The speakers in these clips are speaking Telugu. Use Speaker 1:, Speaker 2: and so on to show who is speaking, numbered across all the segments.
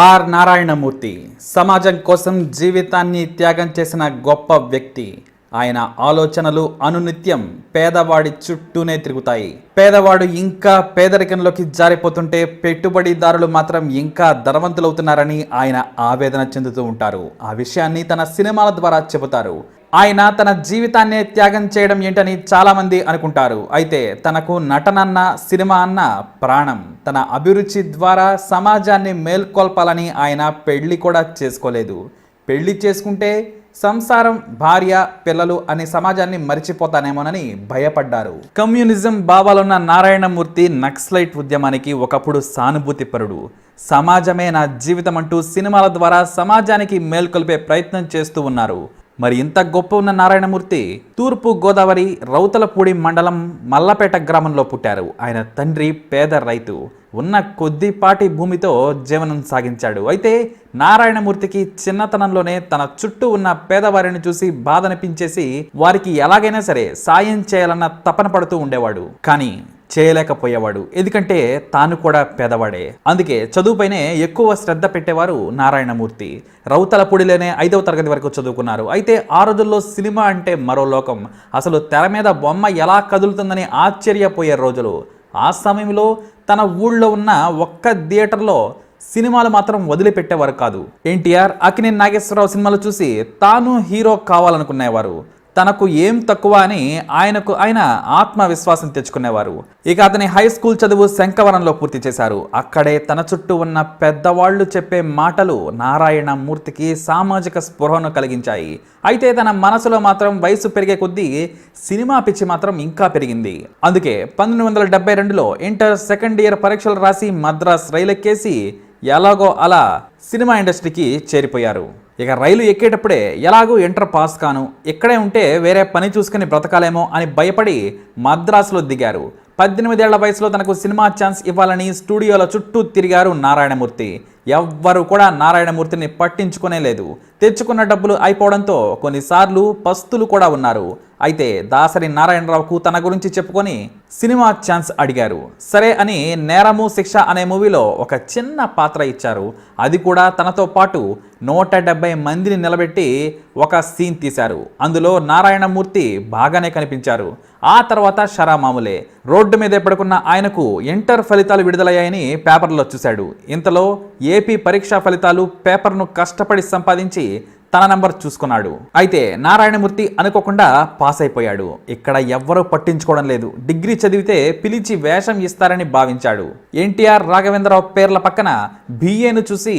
Speaker 1: ఆర్ నారాయణమూర్తి సమాజం కోసం జీవితాన్ని త్యాగం చేసిన గొప్ప వ్యక్తి. ఆయన ఆలోచనలు అనునిత్యం పేదవాడి చుట్టూనే తిరుగుతాయి. పేదవాడు ఇంకా పేదరికంలోకి జారిపోతుంటే పెట్టుబడిదారులు మాత్రం ఇంకా ధనవంతులవుతున్నారని ఆయన ఆవేదన చెందుతూ ఉంటారు. ఆ విషయాన్ని తన సినిమాల ద్వారా చెబుతారు. ఆయన తన జీవితాన్నే త్యాగం చేయడం ఏంటని చాలామంది అనుకుంటారు. అయితే తనకు నటనన్న సినిమా అన్న ప్రాణం. తన అభిరుచి ద్వారా సమాజాన్ని మేల్కొల్పాలని ఆయన పెళ్లి కూడా చేసుకోలేదు. పెళ్లి చేసుకుంటే సంసారం, భార్య, పిల్లలు అని సమాజాన్ని మరిచిపోతానేమోనని భయపడ్డారు. కమ్యూనిజం భావాలున్న నారాయణమూర్తి నక్సలైట్ ఉద్యమానికి ఒకప్పుడు సానుభూతిపరుడు. సమాజమే నా జీవితం అంటూ సినిమాల ద్వారా సమాజానికి మేల్కొల్పే ప్రయత్నం చేస్తూ ఉన్నారు. మరి ఇంత గొప్ప ఉన్న నారాయణమూర్తి తూర్పు గోదావరి రౌతలపూడి మండలం మల్లపేట గ్రామంలో పుట్టారు. ఆయన తండ్రి పేద రైతు. ఉన్న కొద్దిపాటి భూమితో జీవనం సాగించాడు. అయితే నారాయణమూర్తికి చిన్నతనంలోనే తన చుట్టూ ఉన్న పేదవారిని చూసి బాధనిపించేసి వారికి ఎలాగైనా సరే సాయం చేయాలన్న తపన పడుతూ ఉండేవాడు. కానీ చేయలేకపోయేవాడు. ఎందుకంటే తాను కూడా పేదవాడే. అందుకే చదువుపైనే ఎక్కువ శ్రద్ధ పెట్టేవారు నారాయణమూర్తి. రౌతలపూడిలోనే 5వ తరగతి వరకు చదువుకున్నారు. అయితే ఆ రోజుల్లో సినిమా అంటే మరో లోకం. అసలు తెర మీద బొమ్మ ఎలా కదులుతుందని ఆశ్చర్యపోయే రోజులు. ఆ సమయంలో తన ఊళ్ళో ఉన్న ఒక్క థియేటర్లో సినిమాలు మాత్రం వదిలిపెట్టేవారు కాదు. ఎన్టీఆర్, అక్కినేని నాగేశ్వరరావు సినిమాలు చూసి తాను హీరో కావాలనుకునేవారు. తనకు ఏం తక్కువ అని ఆయన ఆత్మవిశ్వాసం తెచ్చుకునేవారు. ఇక అతని హై స్కూల్ చదువు శంఖవరంలో పూర్తి చేశారు. అక్కడే తన చుట్టూ ఉన్న పెద్దవాళ్లు చెప్పే మాటలు నారాయణమూర్తికి సామాజిక స్పృహను కలిగించాయి. అయితే తన మనసులో మాత్రం వయసు పెరిగే కొద్దీ సినిమా పిచ్చి మాత్రం ఇంకా పెరిగింది. అందుకే 1972లో ఇంటర్ సెకండ్ ఇయర్ పరీక్షలు రాసి మద్రాస్ రైలెక్కేసి ఎలాగో అలా సినిమా ఇండస్ట్రీకి చేరిపోయారు. ఇక రైలు ఎక్కేటప్పుడే ఎలాగూ ఇంటర్ పాస్ కాను, ఇక్కడే ఉంటే వేరే పని చూసుకుని బ్రతకాలేమో అని భయపడి మద్రాసులో దిగారు. 18 ఏళ్ల వయసులో తనకు సినిమా ఛాన్స్ ఇవ్వాలని స్టూడియోల చుట్టూ తిరిగారు నారాయణమూర్తి. ఎవ్వరూ కూడా నారాయణమూర్తిని పట్టించుకునే లేదు. తెచ్చుకున్న డబ్బులు అయిపోవడంతో కొన్నిసార్లు పస్తులు కూడా ఉన్నారు. అయితే దాసరి నారాయణరావుకు తన గురించి చెప్పుకొని సినిమా ఛాన్స్ అడిగారు. సరే అని నేరము శిక్ష అనే మూవీలో ఒక చిన్న పాత్ర ఇచ్చారు. అది కూడా తనతో పాటు 170 మందిని నిలబెట్టి ఒక సీన్ తీశారు. అందులో నారాయణమూర్తి బాగానే కనిపించారు. ఆ తర్వాత షరామాములే. రోడ్డు మీద పడుకున్న ఆయనకు ఇంటర్ ఫలితాలు విడుదలయ్యాయని పేపర్లో చూశాడు. ఇంతలో ఏపీ పరీక్షా ఫలితాలు పేపర్ను కష్టపడి సంపాదించి తన నంబర్ చూసుకున్నాడు. అయితే నారాయణమూర్తి అనుకోకుండా పాస్ అయిపోయాడు. ఇక్కడ ఎవ్వరూ పట్టించుకోవడం లేదు. డిగ్రీ చదివితే పిలిచి వేషం ఇస్తారని భావించాడు. ఎన్టీఆర్, రాఘవేంద్రరావు పేర్ల పక్కన బిఏను చూసి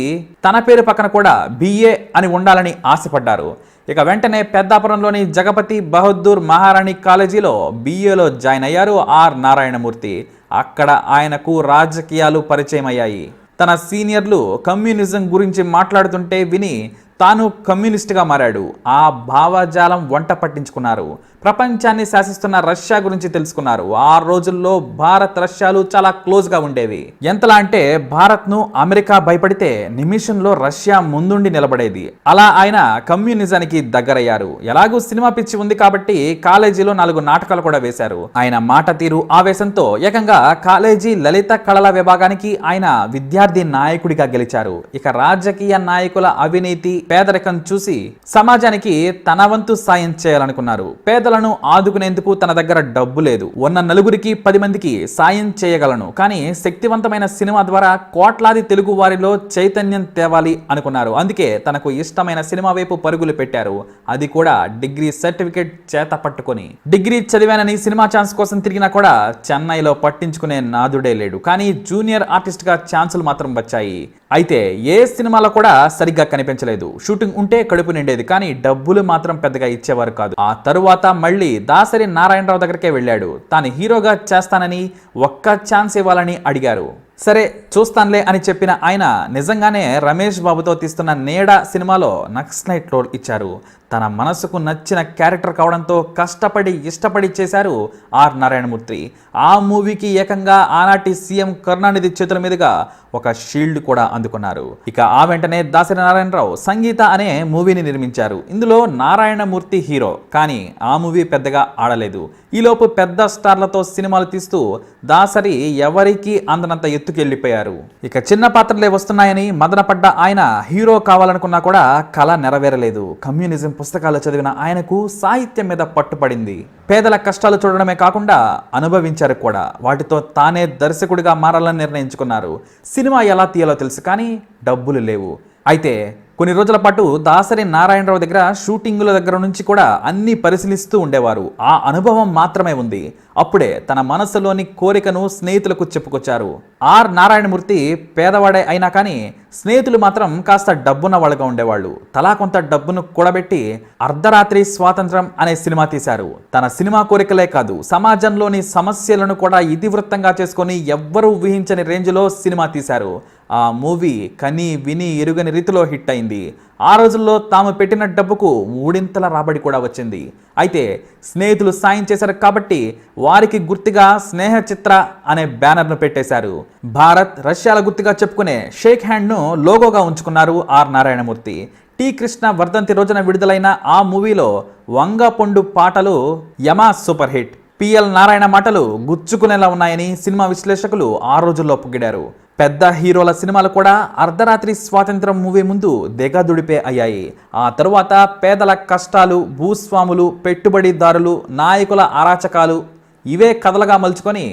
Speaker 1: తన పేరు పక్కన కూడా బిఏ అని ఉండాలని ఆశపడ్డారు. ఇక వెంటనే పెద్దాపురంలోని జగపతి బహదూర్ మహారాణి కాలేజీలో బిఏలో జాయిన్ అయ్యారు ఆర్ నారాయణమూర్తి. అక్కడ ఆయనకు రాజకీయాలు పరిచయం అయ్యాయి. తన సీనియర్లు కమ్యూనిజం గురించి మాట్లాడుతుంటే విని తాను కమ్యూనిస్ట్గా మారాడు. ఆ భావజాలం వంట పట్టించుకున్నారు. ప్రపంచాన్ని శాసిస్తున్న రష్యా గురించి తెలుసుకున్నారు. ఆ రోజుల్లో భారత్, రష్యాలు చాలా క్లోజ్గా ఉండేవి. ఎంతలా అంటే భారత్ను అమెరికా భయపడితే నిమిషంలో రష్యా ముందుండి నిలబడేది. అలా ఆయన కమ్యూనిజానికి దగ్గరయ్యారు. ఎలాగూ సినిమా పిచ్చి ఉంది కాబట్టి కాలేజీలో 4 నాటకాలు కూడా వేశారు. ఆయన మాట తీరు, ఆవేశంతో ఏకంగా కాలేజీ లలిత కళల విభాగానికి ఆయన విద్యార్థి నాయకుడిగా గెలిచారు. ఇక రాజకీయ నాయకుల అవినీతి, పేదరికం చూసి సమాజానికి తన వంతు సాయం చేయాలనుకున్నారు. పేదలను ఆదుకునేందుకు తన దగ్గర డబ్బు లేదు. ఉన్న నలుగురికి 10 మందికి సాయం చేయగలను, కానీ శక్తివంతమైన సినిమా ద్వారా కోట్లాది తెలుగు వారిలో చైతన్యం తేవాలి అనుకున్నారు. అందుకే తనకు ఇష్టమైన సినిమా వైపు పరుగులు పెట్టారు. అది కూడా డిగ్రీ సర్టిఫికేట్ చేత పట్టుకొని. డిగ్రీ చదివానని సినిమా ఛాన్స్ కోసం తిరిగినా కూడా చెన్నైలో పట్టించుకునే నాదుడే లేడు. కానీ జూనియర్ ఆర్టిస్ట్ గా ఛాన్సులు మాత్రం వచ్చాయి. అయితే ఏ సినిమాలో కూడా సరిగ్గా కనిపించలేదు. షూటింగ్ ఉంటే కడుపు నిండేది, కానీ డబ్బులు మాత్రం పెద్దగా ఇచ్చేవారు కాదు. ఆ తరువాత మళ్ళీ దాసరి నారాయణరావు దగ్గరికే వెళ్ళాడు. తాను హీరోగా చేస్తానని, ఒక్క ఛాన్స్ ఇవ్వాలని అడిగారు. సరే చూస్తానులే అని చెప్పిన ఆయన నిజంగానే రమేష్ బాబుతో తీస్తున్న నీడ సినిమాలో నక్సలైట్ రోల్ ఇచ్చారు. తన మనసుకు నచ్చిన క్యారెక్టర్ కావడంతో కష్టపడి ఇష్టపడి చేశారు ఆర్ నారాయణమూర్తి. ఆ మూవీకి ఏకంగా ఆనాటి సీఎం కరుణానిధి చేతుల మీదుగా ఒక షీల్డ్ కూడా అందుకున్నారు. ఇక ఆ వెంటనే దాసరి నారాయణరావు సంగీత అనే మూవీని నిర్మించారు. ఇందులో నారాయణమూర్తి హీరో, కానీ ఆ మూవీ పెద్దగా ఆడలేదు. ఈలోపు పెద్ద స్టార్లతో సినిమాలు తీస్తూ దాసరి ఎవరికి అందనంత ఎత్తుకెళ్లిపోయారు. ఇక చిన్న పాత్రలే వస్తున్నాయని మదనపడ్డ ఆయన హీరో కావాలనుకున్నా కూడా కళ నెరవేరలేదు. కమ్యూనిజం పుస్తకాలు చదివిన ఆయనకు సాహిత్యం మీద పట్టుపడింది. పేదల కష్టాలు చూడడమే కాకుండా అనుభవించారు కూడా. వాటితో తానే దర్శకుడిగా మారాలని నిర్ణయించుకున్నారు. సినిమా ఎలా తీయాలో తెలుసు, కానీ డబ్బులు లేవు. అయితే కొన్ని రోజుల పాటు దాసరి నారాయణరావు దగ్గర షూటింగుల దగ్గర నుంచి కూడా అన్ని పరిశీలిస్తూ ఉండేవారు. ఆ అనుభవం మాత్రమే ఉంది. అప్పుడే తన మనసులోని కోరికను స్నేహితులకు చెప్పుకొచ్చారు. ఆర్ నారాయణమూర్తి పేదవాడే అయినా కానీ స్నేహితులు మాత్రం కాస్త డబ్బున్న వాళ్ళగా ఉండేవాళ్ళు. తలా కొంత డబ్బును కూడబెట్టి అర్ధరాత్రి స్వాతంత్రం అనే సినిమా తీశారు. తన సినిమా కోరికలే కాదు, సమాజంలోని సమస్యలను కూడా ఇతివృత్తంగా చేసుకొని ఎవ్వరూ ఊహించని రేంజ్లో సినిమా తీశారు. ఆ మూవీ కని విని ఎరుగని రీతిలో హిట్ అయింది. ఆ రోజుల్లో తాము పెట్టిన డబ్బుకు మూడింతల రాబడి కూడా వచ్చింది. అయితే స్నేహితులు సాయం చేశారు కాబట్టి వారికి గుర్తుగా స్నేహ చిత్ర అనే బ్యానర్ను పెట్టేశారు. భారత్, రష్యాల గుర్తుగా చెప్పుకునే షేక్ హ్యాండ్ను లోగోగా ఉంచుకున్నారు ఆర్ నారాయణమూర్తి. టి కృష్ణ వర్ధంతి రోజున విడుదలైన ఆ మూవీలో వంగపొండు పాటలు యమా సూపర్ హిట్. పిఎల్ నారాయణ మాటలు గుచ్చుకునేలా ఉన్నాయని సినిమా విశ్లేషకులు ఆ రోజుల్లో పొగిడారు. పెద్ద హీరోల సినిమాలు కూడా అర్ధరాత్రి స్వాతంత్రం మూవీ ముందు దిగదుడిపే అయ్యాయి. ఆ తరువాత పేదల కష్టాలు, భూస్వాములు, పెట్టుబడిదారులు, నాయకుల అరాచకాలు ఇవే కథలుగా మలుచుకొని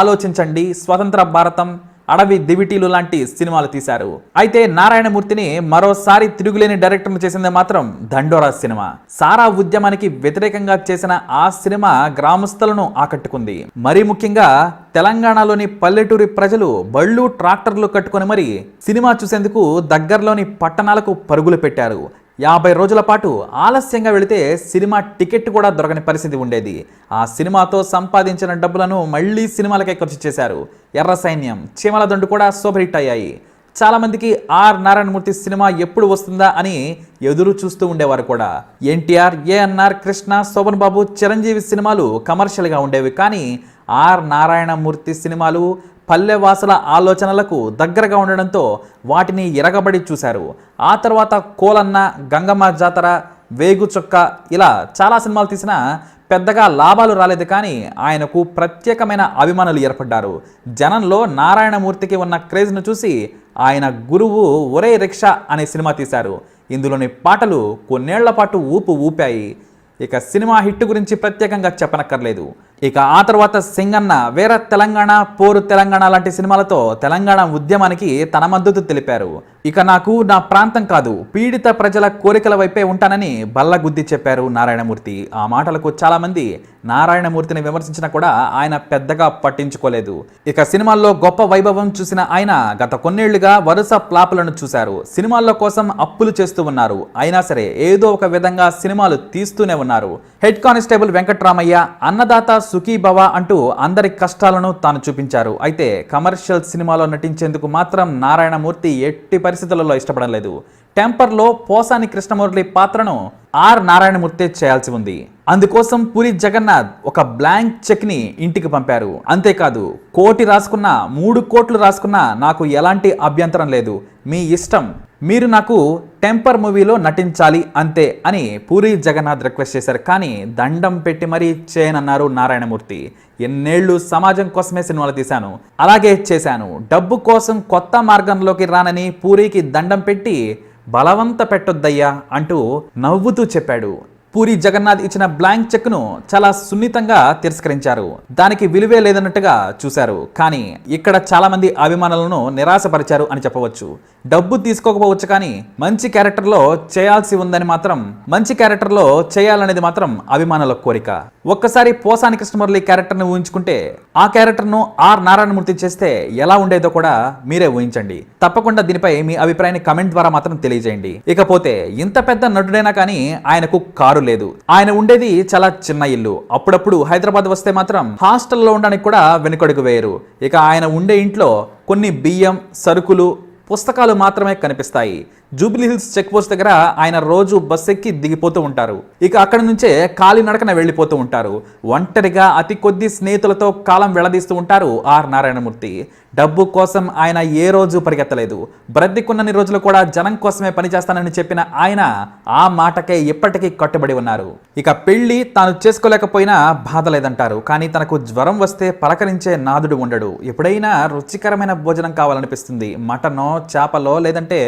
Speaker 1: ఆలోచించండి, స్వతంత్ర భారతం, అడవి దివిటీలు లాంటి సినిమాలు తీశారు. అయితే నారాయణమూర్తిని మరోసారి తిరుగులేని డైరెక్టర్ను చేసింది మాత్రం దండోరా సినిమా. సారా ఉద్యమానికి వ్యతిరేకంగా చేసిన ఆ సినిమా గ్రామస్తులను ఆకట్టుకుంది. మరీ ముఖ్యంగా తెలంగాణలోని పల్లెటూరి ప్రజలు బళ్ళు, ట్రాక్టర్లు కట్టుకొని మరి సినిమా చూసేందుకు దగ్గరలోని పట్టణాలకు పరుగులు పెట్టారు. 50 రోజుల పాటు ఆలస్యంగా వెళితే సినిమా టికెట్ కూడా దొరకని పరిస్థితి ఉండేది. ఆ సినిమాతో సంపాదించిన డబ్బులను మళ్ళీ సినిమాలకే ఖర్చు చేశారు. ఎర్ర సైన్యం, చీమల దండు కూడా సూపర్ హిట్ అయ్యాయి. చాలామందికి ఆర్ నారాయణమూర్తి సినిమా ఎప్పుడు వస్తుందా అని ఎదురు చూస్తూ ఉండేవారు కూడా. ఎన్టీఆర్, ఏఎన్ఆర్, కృష్ణ, శోభన్ బాబు, చిరంజీవి సినిమాలు కమర్షియల్గా ఉండేవి. కానీ ఆర్ నారాయణమూర్తి సినిమాలు పల్లెవాసుల ఆలోచనలకు దగ్గరగా ఉండడంతో వాటిని ఎరగబడి చూశారు. ఆ తర్వాత కోలన్న, గంగమ్మ జాతర, వేగు చొక్క ఇలా చాలా సినిమాలు తీసినా పెద్దగా లాభాలు రాలేదు. కానీ ఆయనకు ప్రత్యేకమైన అభిమానులు ఏర్పడ్డారు. జనంలో నారాయణమూర్తికి ఉన్న క్రేజ్ను చూసి ఆయన గురువు ఒరే రిక్షా అనే సినిమా తీశారు. ఇందులోని పాటలు కొన్నేళ్ల పాటు ఊపాయి. ఇక సినిమా హిట్ గురించి ప్రత్యేకంగా చెప్పనక్కర్లేదు. ఇక ఆ తర్వాత సింగన్న, వేర తెలంగాణ, పోరు తెలంగాణ లాంటి సినిమాలతో తెలంగాణ ఉద్యమానికి తన మద్దతు తెలిపారు. ఇక నాకు నా ప్రాంతం కాదు, పీడిత ప్రజల కోరికల వైపే ఉంటానని బల్లగుద్ది చెప్పారు నారాయణమూర్తి. ఆ మాటలకు చాలా మంది నారాయణమూర్తిని విమర్శించినా కూడా ఆయన పెద్దగా పట్టించుకోలేదు. ఇక సినిమాల్లో గొప్ప వైభవం చూసిన ఆయన గత కొన్నేళ్లుగా వరుస ఫ్లాపులను చూశారు. సినిమాల్లో కోసం అప్పులు చేస్తూ ఉన్నారు. అయినా సరే ఏదో ఒక విధంగా సినిమాలు తీస్తూనే ఉన్నారు. హెడ్ కానిస్టేబుల్ వెంకట్రామయ్య, అన్నదాత సుఖీభవ అంటూ అందరి కష్టాలను తాను చూపించారు. అయితే కమర్షియల్ సినిమాలో నటించేందుకు మాత్రం నారాయణమూర్తి ఎట్టి పరిస్థితులలో ఇష్టపడలేదు. టెంపర్లో పోసాని కృష్ణమురళి పాత్రను ఆర్ నారాయణమూర్తి చేయాల్సి ఉంది. అందుకోసం పూరి జగన్నాథ్ ఒక బ్లాంక్ చెక్ ని ఇంటికి పంపారు. అంతేకాదు, 1 కోటి రాసుకున్నా 3 కోట్లు రాసుకున్నా నాకు ఎలాంటి అభ్యంతరం లేదు, మీ ఇష్టం, మీరు నాకు టెంపర్ మూవీలో నటించాలి అంతే అని పూరి జగన్నాథ్ రిక్వెస్ట్ చేశారు. కానీ దండం పెట్టి మరీ చేయనన్నారు నారాయణమూర్తి. ఎన్నేళ్లు సమాజం కోసమే సినిమాలు తీశాను, అలాగే చేశాను, డబ్బు కోసం కొత్త మార్గంలోకి రానని పూరికి దండం పెట్టి బలవంత పెట్టొద్దయ్యా అంటూ నవ్వుతూ చెప్పాడు. పూరి జగన్నాథ్ ఇచ్చిన బ్లాంక్ చెక్ను చాలా సున్నితంగా తిరస్కరించారు. దానికి విలువే లేదన్నట్టుగా చూశారు. కానీ ఇక్కడ చాలా మంది అభిమానులను నిరాశపరిచారు అని చెప్పవచ్చు. డబ్బు తీసుకోకపోవచ్చు, కానీ మంచి క్యారెక్టర్లో చేయాల్సి ఉందని మాత్రం, మంచి క్యారెక్టర్లో చేయాలనేది మాత్రం అభిమానుల కోరిక. ఒక్కసారి పోసాని కృష్ణమురళి క్యారెక్టర్ని ఊహించుకుంటే ఆ క్యారెక్టర్ను ఆర్ నారాయణమూర్తి చేస్తే ఎలా ఉండేదో కూడా మీరే ఊహించండి. తప్పకుండా దీనిపై మీ అభిప్రాయాన్ని కమెంట్ ద్వారా మాత్రం తెలియజేయండి. ఇకపోతే ఇంత పెద్ద నటుడైనా కానీ ఆయనకు కారు లేదు. ఆయన ఉండేది చాలా చిన్న ఇల్లు. అప్పుడప్పుడు హైదరాబాద్ వస్తే మాత్రం హాస్టల్లో ఉండడానికి కూడా వెనుకడుగు వేయరు. ఇక ఆయన ఉండే ఇంట్లో కొన్ని బియ్యం, సరుకులు, పుస్తకాలు మాత్రమే కనిపిస్తాయి. జూబ్లీ హిల్స్ చెక్ పోస్ట్ దగ్గర ఆయన రోజు బస్ ఎక్కి దిగిపోతూ ఉంటారు. ఇక అక్కడి నుంచే కాలినడకన వెళ్ళిపోతూ ఉంటారు. ఒంటరిగా అతి కొద్ది స్నేహితులతో కాలం వెళ్లదీస్తూ ఉంటారు ఆర్ నారాయణమూర్తి. డబ్బు కోసం ఆయన ఏ రోజు పరిగెత్తలేదు. బ్రతికున్నన్ని రోజులు కూడా జనం కోసమే పనిచేస్తానని చెప్పిన ఆయన ఆ మాటకే ఇప్పటికీ కట్టుబడి ఉన్నారు. ఇక పెళ్లి తాను చేసుకోలేకపోయినా బాధ లేదంటారు. కానీ తనకు జ్వరం వస్తే పలకరించే నాదుడు ఉండడు. ఎప్పుడైనా రుచికరమైన భోజనం కావాలనిపిస్తుంది, మటనో చేపలో లేదంటే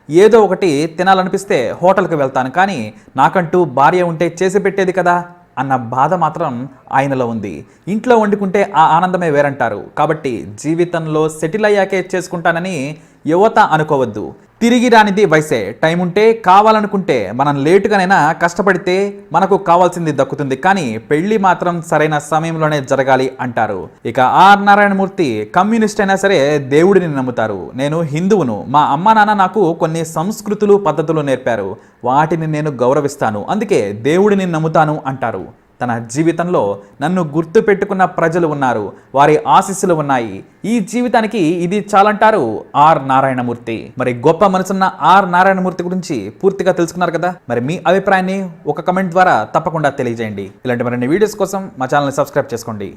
Speaker 1: ఏదో ఒకటి తినాలనిపిస్తే హోటల్కి వెళ్తాను, కానీ నాకంటూ భార్య ఉంటే చేసి పెట్టేది కదా అన్న బాధ మాత్రం ఆయనలో ఉంది. ఇంట్లో వండుకుంటే ఆ ఆనందమే వేరంటారు. కాబట్టి జీవితంలో సెటిల్ అయ్యాకే చేసుకుంటానని యువత అనుకోవద్దు. తిరిగి రానిది వయసే. టైం ఉంటే, కావాలనుకుంటే మనం లేటుగానైనా కష్టపడితే మనకు కావాల్సింది దక్కుతుంది. కానీ పెళ్లి మాత్రం సరైన సమయంలోనే జరగాలి అంటారు. ఇక ఆర్ నారాయణమూర్తి కమ్యూనిస్ట్ అయినా సరే దేవుడిని నమ్ముతారు. నేను హిందువును, మా అమ్మ నాన్న నాకు కొన్ని సంస్కృతులు పద్ధతులు నేర్పారు, వాటిని నేను గౌరవిస్తాను, అందుకే దేవుడిని నమ్ముతాను అంటారు. తన జీవితంలో నన్ను గుర్తు పెట్టుకున్న ప్రజలు ఉన్నారు, వారి ఆశీస్సులు ఉన్నాయి, ఈ జీవితానికి ఇది చాలంటారు ఆర్ నారాయణమూర్తి. మరి గొప్ప మనసున్న ఆర్ నారాయణమూర్తి గురించి పూర్తిగా తెలుసుకున్నారు కదా. మరి మీ అభిప్రాయాన్ని ఒక కమెంట్ ద్వారా తప్పకుండా తెలియజేయండి. ఇలాంటి మరిన్ని వీడియోస్ కోసం మా ఛానల్ని సబ్స్క్రైబ్ చేసుకోండి.